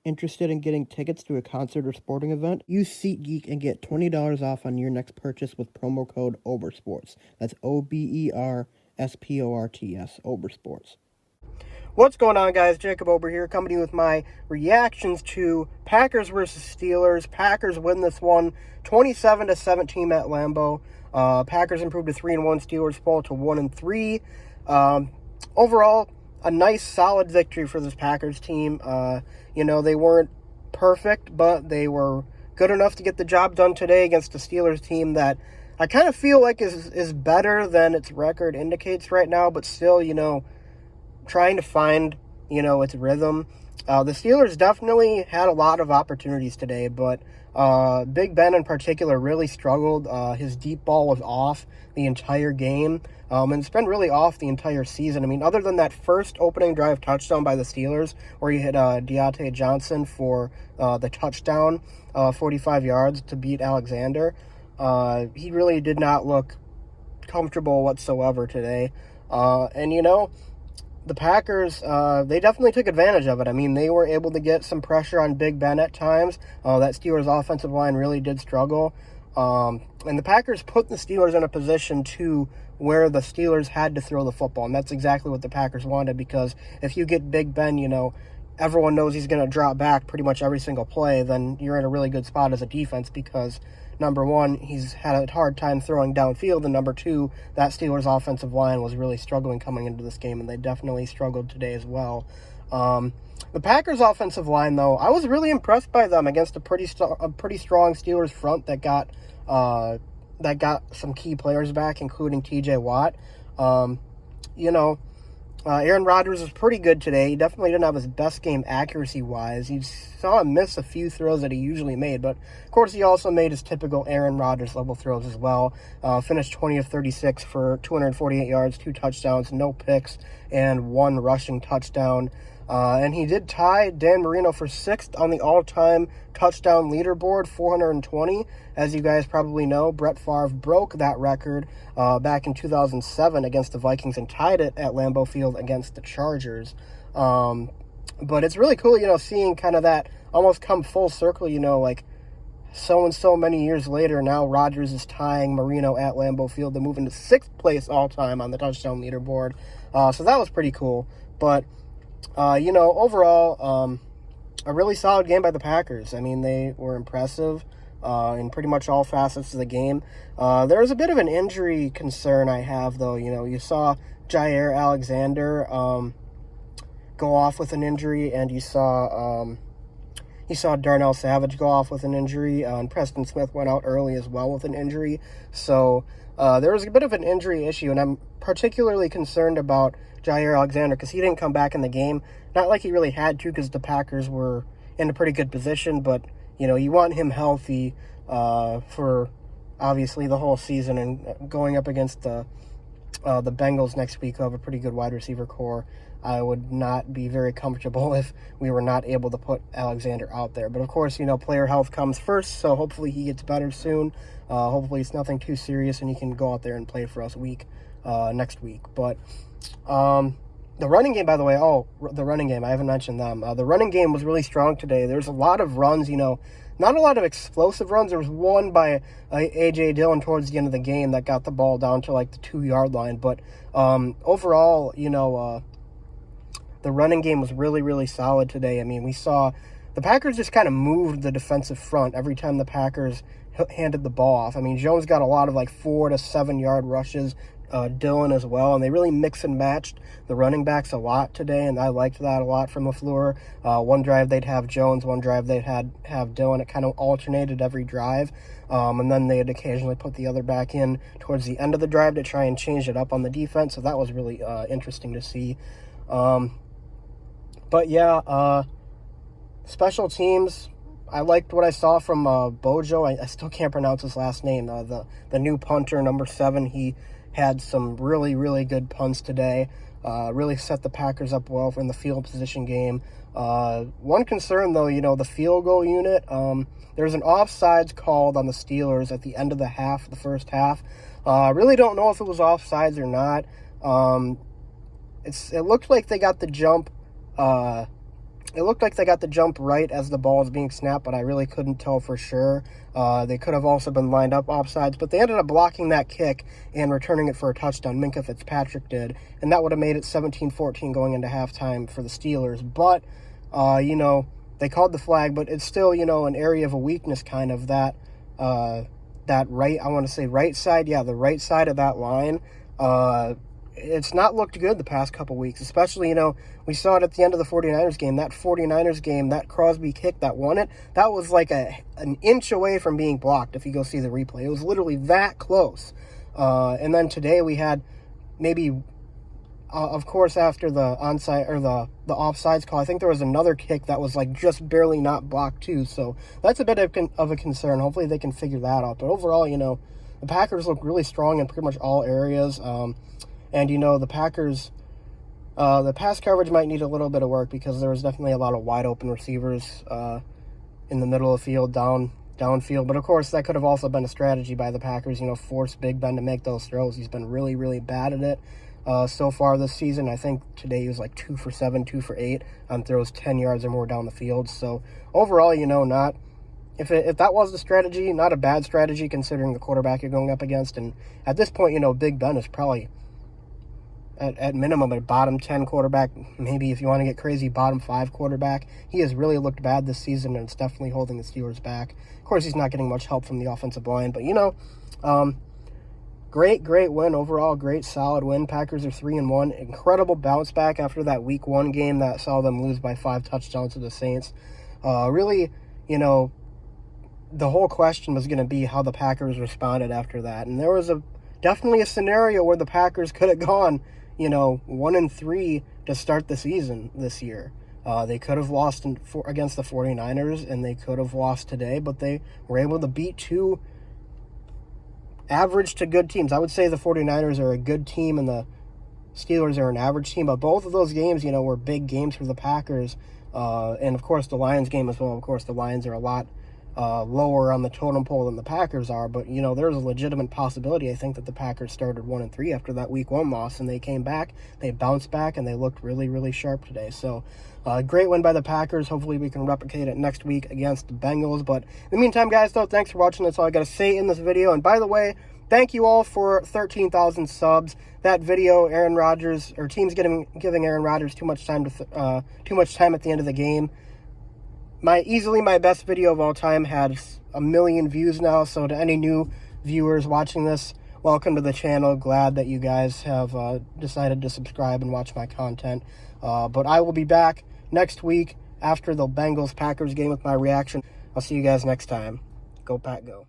Interested in getting tickets to a concert or sporting event? Use SeatGeek and get $20 off on your next purchase with promo code OBERSPORTS. That's OBERSPORTS, OBERSPORTS. What's going on, guys? Jacob Ober here, coming to you with my reactions to Packers versus Steelers. Packers win this one 27-17 at Lambeau. Packers improved to 3-1. Steelers fall to 1-3. Overall, a nice, solid victory for this Packers team. They weren't perfect, but they were good enough to get the job done today against the Steelers team that I kind of feel like is better than its record indicates right now, but still, trying to find, its rhythm. The Steelers definitely had a lot of opportunities today, but Big Ben in particular really struggled. His deep ball was off the entire game, and it's been really off the entire season. I mean, other than that first opening drive touchdown by the Steelers, where he hit Deontay Johnson for the touchdown, 45 yards to beat Alexander, he really did not look comfortable whatsoever today. The Packers, they definitely took advantage of it. I mean, they were able to get some pressure on Big Ben at times. That Steelers offensive line really did struggle. And the Packers put the Steelers in a position to where the Steelers had to throw the football. And that's exactly what the Packers wanted, because if you get Big Ben, everyone knows he's going to drop back pretty much every single play, then you're in a really good spot as a defense because, number one, he's had a hard time throwing downfield, and number two, that Steelers offensive line was really struggling coming into this game, and they definitely struggled today as well. The Packers offensive line, though, I was really impressed by them against a pretty strong Steelers front that got some key players back, including T.J. Watt. Aaron Rodgers was pretty good today. He definitely didn't have his best game accuracy-wise. You saw him miss a few throws that he usually made, but of course he also made his typical Aaron Rodgers-level throws as well. Finished 20 of 36 for 248 yards, 2 touchdowns, no picks, and 1 rushing touchdown. And he did tie Dan Marino for 6th on the all-time touchdown leaderboard, 420. As you guys probably know, Brett Favre broke that record back in 2007 against the Vikings and tied it at Lambeau Field against the Chargers. But it's really cool, seeing kind of that almost come full circle, like so many years later, now Rodgers is tying Marino at Lambeau Field to move into 6th place all-time on the touchdown leaderboard. So that was pretty cool. But overall, a really solid game by the Packers. I mean, they were impressive in pretty much all facets of the game. There was a bit of an injury concern I have, though. You saw Jaire Alexander go off with an injury, and you saw Darnell Savage go off with an injury, and Preston Smith went out early as well with an injury. So there was a bit of an injury issue, and I'm particularly concerned about Jaire Alexander because he didn't come back in the game. Not like he really had to, because the Packers were in a pretty good position, but you want him healthy for obviously the whole season, and going up against the Bengals next week, who have a pretty good wide receiver core. I would not be very comfortable if we were not able to put Alexander out there. But of course, player health comes first, so hopefully he gets better soon. Hopefully it's nothing too serious and he can go out there and play for us next week. But the running game, by the way, the running game, I haven't mentioned them. The running game was really strong today. There's a lot of runs, not a lot of explosive runs. There was one by A.J. Dillon towards the end of the game that got the ball down to like the 2-yard line. But overall, the running game was really, really solid today. I mean, we saw the Packers just kind of moved the defensive front every time the Packers handed the ball off. I mean, Jones got a lot of 4 to 7 yard rushes, Dillon as well, and they really mix and matched the running backs a lot today, and I liked that a lot from LaFleur. One drive they'd have Jones, one drive they'd have Dillon. It kind of alternated every drive, and then they'd occasionally put the other back in towards the end of the drive to try and change it up on the defense, so that was really interesting to see. But yeah, special teams, I liked what I saw from Bojo. I still can't pronounce his last name. The new punter, number 7, he had some really, really good punts today. Really set the Packers up well in the field position game. One concern, though, the field goal unit. There's an offsides called on the Steelers at the end of the first half. Really don't know if it was offsides or not. It looked like they got the jump It looked like they got the jump right as the ball was being snapped, but I really couldn't tell for sure. They could have also been lined up offsides, but they ended up blocking that kick and returning it for a touchdown. Minkah Fitzpatrick did, and that would have made it 17-14 going into halftime for the Steelers. But, they called the flag, but it's still, an area of a weakness kind of that right side. Yeah, the right side of that line. It's not looked good the past couple weeks, especially, we saw it at the end of the 49ers game. That 49ers game, that Crosby kick that won it, that was like an inch away from being blocked if you go see the replay. It was literally that close. And then today we had maybe, of course, after the onside or the offsides call, I think there was another kick that was like just barely not blocked too. So that's a bit of a concern. Hopefully they can figure that out. But overall, the Packers look really strong in pretty much all areas. And, the Packers, the pass coverage might need a little bit of work because there was definitely a lot of wide open receivers in the middle of the field, downfield. But, of course, that could have also been a strategy by the Packers, force Big Ben to make those throws. He's been really, really bad at it so far this season. I think today he was like 2 for 7, 2 for 8 on throws 10 yards or more down the field. So, overall, not... If that was the strategy, not a bad strategy considering the quarterback you're going up against. And at this point, Big Ben is probably... At minimum, a bottom 10 quarterback, maybe if you want to get crazy, bottom 5 quarterback. He has really looked bad this season, and it's definitely holding the Steelers back. Of course, he's not getting much help from the offensive line, but, great win overall, great solid win. Packers are 3-1. Incredible bounce back after that Week 1 game that saw them lose by 5 touchdowns to the Saints. Really, the whole question was going to be how the Packers responded after that, and there was definitely a scenario where the Packers could have gone 1-3 to start the season this year. They could have lost against the 49ers, and they could have lost today, but they were able to beat 2 average to good teams. I would say the 49ers are a good team, and the Steelers are an average team, but both of those games, were big games for the Packers, and, of course, the Lions game as well. Of course, the Lions are a lot lower on the totem pole than the Packers are, but there's a legitimate possibility. I think that the Packers started 1-3 after that Week 1 loss, and they came back, they bounced back, and they looked really, really sharp today. So great win by the Packers. Hopefully we can replicate it next week against the Bengals. But in the meantime, guys, though, thanks for watching. That's all I got to say in this video. And by the way, thank you all for 13,000 subs. That video, Aaron Rodgers, or teams giving Aaron Rodgers too much time at the end of the game. Easily my best video of all time had 1 million views now, so to any new viewers watching this, welcome to the channel. Glad that you guys have decided to subscribe and watch my content. But I will be back next week after the Bengals-Packers game with my reaction. I'll see you guys next time. Go Pack, go.